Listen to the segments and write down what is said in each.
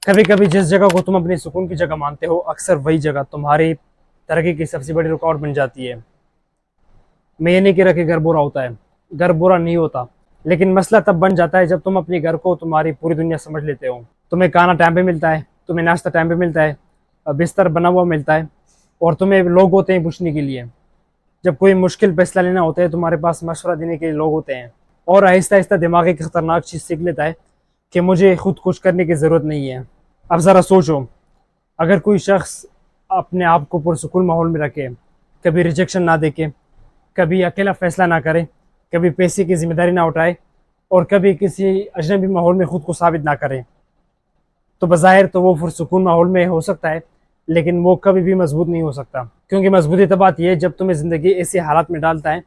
کبھی کبھی جس جگہ کو تم اپنی سکون کی جگہ مانتے ہو، اکثر وہی جگہ تمہاری ترقی کی سب سے بڑی رکاوٹ بن جاتی ہے۔ میں یہ نہیں کہہ رہا کہ گھر برا ہوتا ہے، گھر برا نہیں ہوتا، لیکن مسئلہ تب بن جاتا ہے جب تم اپنے گھر کو تمہاری پوری دنیا سمجھ لیتے ہو۔ تمہیں کھانا ٹائم پہ ملتا ہے، تمہیں ناشتہ ٹائم پہ ملتا ہے، بستر بنا ہوا ملتا ہے، اور تمہیں لوگ ہوتے ہیں پوچھنے کے لیے۔ جب کوئی مشکل فیصلہ لینا ہوتا ہے تمہارے پاس مشورہ دینے کے لیے لوگ ہوتے ہیں، اور آہستہ آہستہ دماغ ایک خطرناک چیز سیکھ لیتا ہے کہ مجھے خود کچھ کرنے کی ضرورت نہیں ہے۔ اب ذرا سوچو، اگر کوئی شخص اپنے آپ کو پرسکون ماحول میں رکھے، کبھی ریجیکشن نہ دیکھے، کبھی اکیلا فیصلہ نہ کرے، کبھی پیسے کی ذمہ داری نہ اٹھائے، اور کبھی کسی اجنبی ماحول میں خود کو ثابت نہ کرے، تو بظاہر تو وہ پرسکون ماحول میں ہو سکتا ہے، لیکن وہ کبھی بھی مضبوط نہیں ہو سکتا۔ کیونکہ مضبوطی تب آتی ہے جب تمہیں زندگی ایسے حالات میں ڈالتا ہے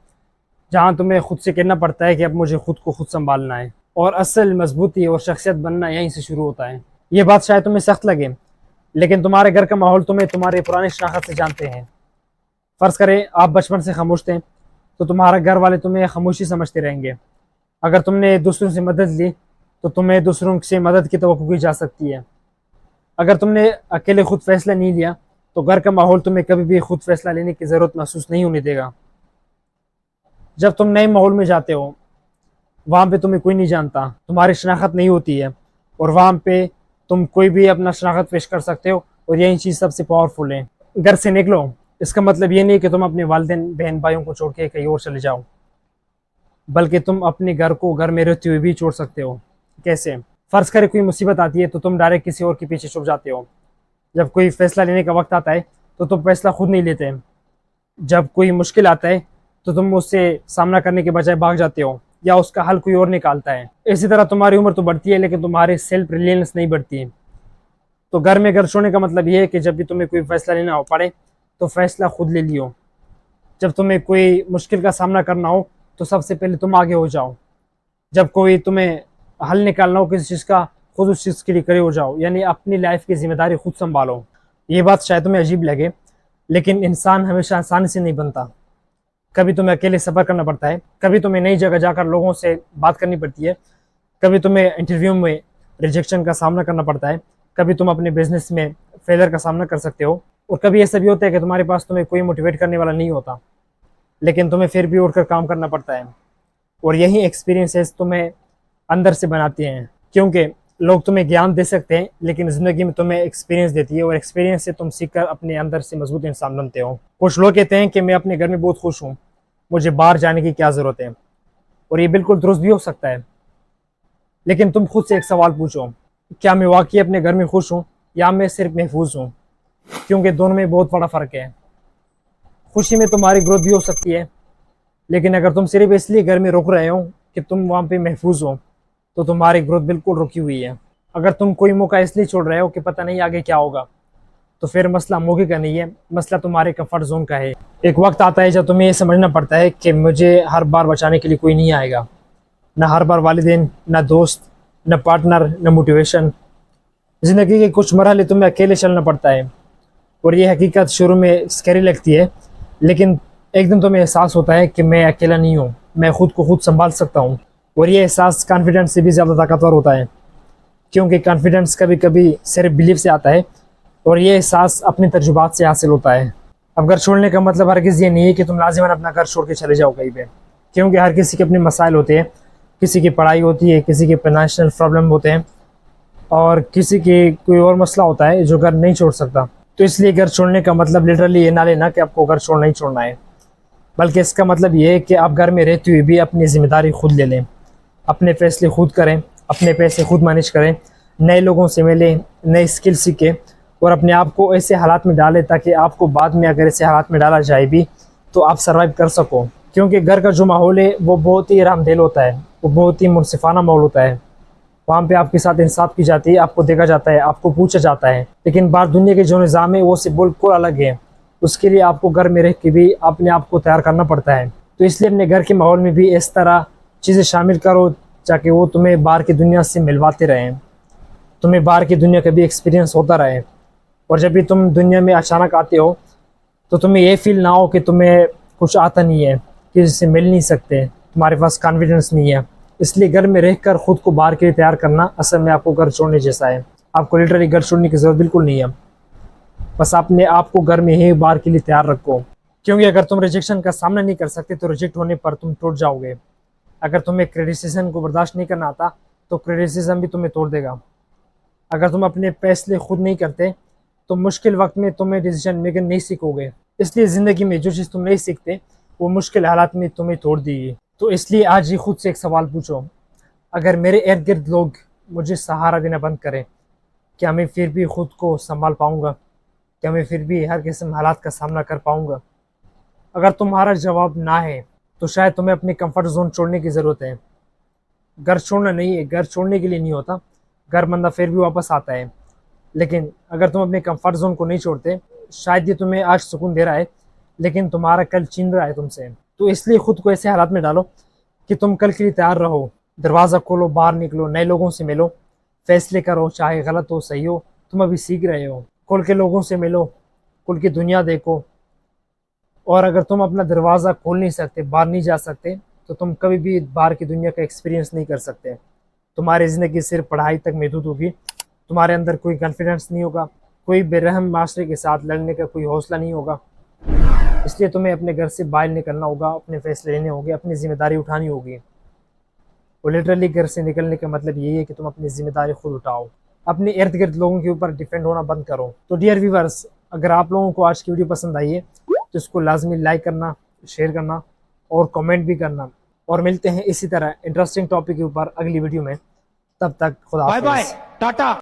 جہاں تمہیں خود سے کہنا پڑتا ہے کہ اب مجھے خود کو خود سنبھالنا ہے، اور اصل مضبوطی اور شخصیت بننا یہیں سے شروع ہوتا ہے۔ یہ بات شاید تمہیں سخت لگے، لیکن تمہارے گھر کا ماحول تمہیں تمہاری پرانی شناخت سے جانتے ہیں۔ فرض کریں آپ بچپن سے خاموش تھے، تو تمہارے گھر والے تمہیں خاموشی سمجھتے رہیں گے۔ اگر تم نے دوسروں سے مدد لی تو تمہیں دوسروں سے مدد کی توقع کی جا سکتی ہے۔ اگر تم نے اکیلے خود فیصلہ نہیں لیا تو گھر کا ماحول تمہیں کبھی بھی خود فیصلہ لینے کی ضرورت محسوس نہیں ہونے دے گا۔ جب تم نئے ماحول میں جاتے ہو، وہاں پہ تمہیں کوئی نہیں جانتا، تمہاری شناخت نہیں ہوتی ہے، اور وہاں پہ تم کوئی بھی اپنا شناخت پیش کر سکتے ہو، اور یہی چیز سب سے پاورفل ہے۔ گھر سے نکلو، اس کا مطلب یہ نہیں کہ تم اپنے والدین بہن بھائیوں کو چھوڑ کے کہیں اور چلے جاؤ، بلکہ تم اپنے گھر کو گھر میں رہتے ہوئے بھی چھوڑ سکتے ہو۔ کیسے؟ فرض کرے کوئی مصیبت آتی ہے تو تم ڈائریکٹ کسی اور کے پیچھے چھپ جاتے ہو۔ جب کوئی فیصلہ لینے کا وقت آتا ہے تو تم فیصلہ خود نہیں لیتے۔ جب کوئی مشکل آتا ہے تو تم اس سے سامنا کرنے کے بجائے بھاگ جاتے ہو، یا اس کا حل کوئی اور نکالتا ہے۔ اسی طرح تمہاری عمر تو بڑھتی ہے، لیکن تمہاری سیلف ریلینس نہیں بڑھتی۔ تو گھر میں گھر چھوڑنے کا مطلب یہ ہے کہ جب بھی تمہیں کوئی فیصلہ لینا ہو پڑے تو فیصلہ خود لے لیو۔ جب تمہیں کوئی مشکل کا سامنا کرنا ہو تو سب سے پہلے تم آگے ہو جاؤ۔ جب کوئی تمہیں حل نکالنا ہو کسی چیز کا، خود اس چیز کے لیے کھڑے ہو جاؤ، یعنی اپنی لائف کی ذمہ داری خود سنبھالو۔ یہ بات شاید تمہیں عجیب لگے، لیکن انسان ہمیشہ آسانی سے نہیں بنتا۔ کبھی تمہیں اکیلے سفر کرنا پڑتا ہے، کبھی تمہیں نئی جگہ جا کر لوگوں سے بات کرنی پڑتی ہے، کبھی تمہیں انٹرویو میں ریجیکشن کا سامنا کرنا پڑتا ہے، کبھی تم اپنے بزنس میں فیلر کا سامنا کر سکتے ہو، اور کبھی ایسا بھی ہوتا ہے کہ تمہارے پاس تمہیں کوئی موٹیویٹ کرنے والا نہیں ہوتا، لیکن تمہیں پھر بھی اٹھ کر کام کرنا پڑتا ہے۔ اور یہی ایکسپیرینسز تمہیں اندر سے بناتے ہیں، کیونکہ لوگ تمہیں گیان دے سکتے ہیں، لیکن زندگی میں تمہیں ایکسپیرینس دیتی ہے، اور ایکسپیرینس سے تم سیکھ کر اپنے اندر سے مضبوط انسان بنتے ہو۔ کچھ لوگ کہتے ہیں کہ میں اپنے گھر میں بہت خوش ہوں، مجھے باہر جانے کی کیا ضرورت ہے، اور یہ بالکل درست بھی ہو سکتا ہے، لیکن تم خود سے ایک سوال پوچھو، کیا میں واقعی اپنے گھر میں خوش ہوں، یا میں صرف محفوظ ہوں؟ کیونکہ دونوں میں بہت بڑا فرق ہے۔ خوشی میں تمہاری گروتھ بھی ہو سکتی ہے، لیکن اگر تم صرف اس لیے گھر میں رک رہے ہو کہ تم وہاں پہ محفوظ ہو تو تمہاری گروتھ بالکل رکی ہوئی ہے۔ اگر تم کوئی موقع اس لیے چھوڑ رہے ہو کہ پتہ نہیں آگے کیا ہوگا، تو پھر مسئلہ موقع کا نہیں ہے، مسئلہ تمہارے کمفرٹ زون کا ہے۔ ایک وقت آتا ہے جب تمہیں یہ سمجھنا پڑتا ہے کہ مجھے ہر بار بچانے کے لیے کوئی نہیں آئے گا، نہ ہر بار والدین، نہ دوست، نہ پارٹنر، نہ موٹیویشن۔ زندگی کے کچھ مرحلے تمہیں اکیلے چلنا پڑتا ہے، اور یہ حقیقت شروع میں اسکیری لگتی ہے، لیکن ایک دن تمہیں احساس ہوتا ہے کہ میں اکیلا نہیں ہوں، میں خود کو خود سنبھال سکتا ہوں۔ اور یہ احساس کانفیڈنس سے بھی زیادہ طاقتور ہوتا ہے، کیونکہ کانفیڈنس کبھی کبھی صرف بلیف سے آتا ہے، اور یہ احساس اپنے تجربات سے حاصل ہوتا ہے۔ اب گھر چھوڑنے کا مطلب ہرگز یہ نہیں ہے کہ تم لازماً اپنا گھر چھوڑ کے چلے جاؤ کہیں پہ، کیونکہ ہر کسی کے اپنے مسائل ہوتے ہیں، کسی کی پڑھائی ہوتی ہے، کسی کے فائنینشیل پرابلم ہوتے ہیں، اور کسی کے کوئی اور مسئلہ ہوتا ہے جو گھر نہیں چھوڑ سکتا۔ تو اس لیے گھر چھوڑنے کا مطلب لٹرلی یہ نہ لینا کہ آپ کو گھر چھوڑنا ہی چھوڑنا ہے، بلکہ اس کا مطلب یہ ہے کہ آپ گھر میں رہتے ہوئے بھی اپنی ذمہ داری خود لے لیں، اپنے فیصلے خود کریں، اپنے پیسے خود مینیج کریں، نئے لوگوں سے ملیں، نئے اسکل سیکھیں، اور اپنے آپ کو ایسے حالات میں ڈالیں تاکہ آپ کو بعد میں اگر ایسے حالات میں ڈالا جائے بھی تو آپ سروائیو کر سکو۔ کیونکہ گھر کا جو ماحول ہے وہ بہت ہی رحم دل ہوتا ہے، وہ بہت ہی منصفانہ ماحول ہوتا ہے، وہاں پہ آپ کے ساتھ انصاف کی جاتی ہے، آپ کو دیکھا جاتا ہے، آپ کو پوچھا جاتا ہے۔ لیکن باہر دنیا کے جو نظام ہے وہ سے بالکل الگ ہے، اس کے لیے آپ کو گھر میں رہ کے بھی اپنے آپ کو تیار کرنا پڑتا ہے۔ تو اس لیے اپنے گھر کے ماحول میں بھی اس طرح چیزیں شامل کرو تاکہ وہ تمہیں باہر کی دنیا سے ملواتے رہیں، تمہیں باہر کی دنیا کا بھی ایکسپیرینس ہوتا رہے، اور جب بھی تم دنیا میں اچانک آتے ہو تو تمہیں یہ فیل نہ ہو کہ تمہیں کچھ آتا نہیں ہے، کسی سے مل نہیں سکتے، تمہارے پاس کانفیڈنس نہیں ہے۔ اس لیے گھر میں رہ کر خود کو باہر کے لیے تیار کرنا اصل میں آپ کو گھر چھوڑنے جیسا ہے۔ آپ کو لٹرلی گھر چھوڑنے کی ضرورت بالکل نہیں ہے. بس اپنے آپ کو گھر میں ہی بار کے لیے تیار رکھو, کیونکہ اگر تم ریجیکشن کا سامنا نہیں کر سکتے تو ریجیکٹ ہونے پر تم ٹوٹ جاؤ گے. اگر تمہیں کریٹیسزم کو برداشت نہیں کرنا آتا تو کریٹیسزم بھی تمہیں توڑ دے گا. اگر تم اپنے فیصلے خود نہیں کرتے تو مشکل وقت میں تمہیں ڈیسیژن میکنگ نہیں سیکھو گے. اس لیے زندگی میں جو چیز تم نہیں سیکھتے وہ مشکل حالات میں تمہیں توڑ دی گی. تو اس لیے آج ہی خود سے ایک سوال پوچھو, اگر میرے ارد گرد لوگ مجھے سہارا دینا بند کریں, کیا میں پھر بھی خود کو سنبھال پاؤں گا؟ کیا میں پھر بھی ہر قسم حالات کا سامنا کر پاؤں گا؟ اگر تمہارا جواب نہ ہے تو شاید تمہیں اپنی کمفرٹ زون چھوڑنے کی ضرورت ہے. گھر چھوڑنا نہیں ہے, گھر چھوڑنے کے لیے نہیں ہوتا, گھر بندہ پھر بھی واپس آتا ہے. لیکن اگر تم اپنے کمفرٹ زون کو نہیں چھوڑتے, شاید یہ تمہیں آج سکون دے رہا ہے لیکن تمہارا کل چھین رہا ہے تم سے. تو اس لیے خود کو ایسے حالات میں ڈالو کہ تم کل کے لیے تیار رہو. دروازہ کھولو, باہر نکلو, نئے لوگوں سے ملو, فیصلے کرو, چاہے غلط ہو صحیح ہو, تم ابھی سیکھ رہے ہو. کھل کے لوگوں سے ملو, کھل کی دنیا دیکھو. اور اگر تم اپنا دروازہ کھول نہیں سکتے, باہر نہیں جا سکتے, تو تم کبھی بھی باہر کی دنیا کا ایکسپیرینس نہیں کر سکتے. تمہاری زندگی صرف پڑھائی تک محدود ہوگی. تمہارے اندر کوئی کانفیڈنس نہیں ہوگا, کوئی بے رحم معاشرے کے ساتھ لڑنے کا کوئی حوصلہ نہیں ہوگا. اس لیے تمہیں اپنے گھر سے باہر نکلنا ہوگا, اپنے فیصلے لینے ہوں گے, اپنی ذمہ داری اٹھانی ہوگی. وہ لٹرلی گھر سے نکلنے کا مطلب یہی ہے کہ تم اپنی ذمہ داری خود اٹھاؤ, اپنے ارد گرد لوگوں کے اوپر ڈیپینڈ ہونا بند کرو. تو ڈیئر ویورس, اگر آپ لوگوں کو آج کی ویڈیو پسند آئی ہے تو اس کو لازمی لائک کرنا, شیئر کرنا اور کمنٹ بھی کرنا. اور ملتے ہیں اسی طرح انٹرسٹنگ ٹاپک کے اوپر اگلی ویڈیو میں. تب تک خدا حافظ. Bye bye, Tata.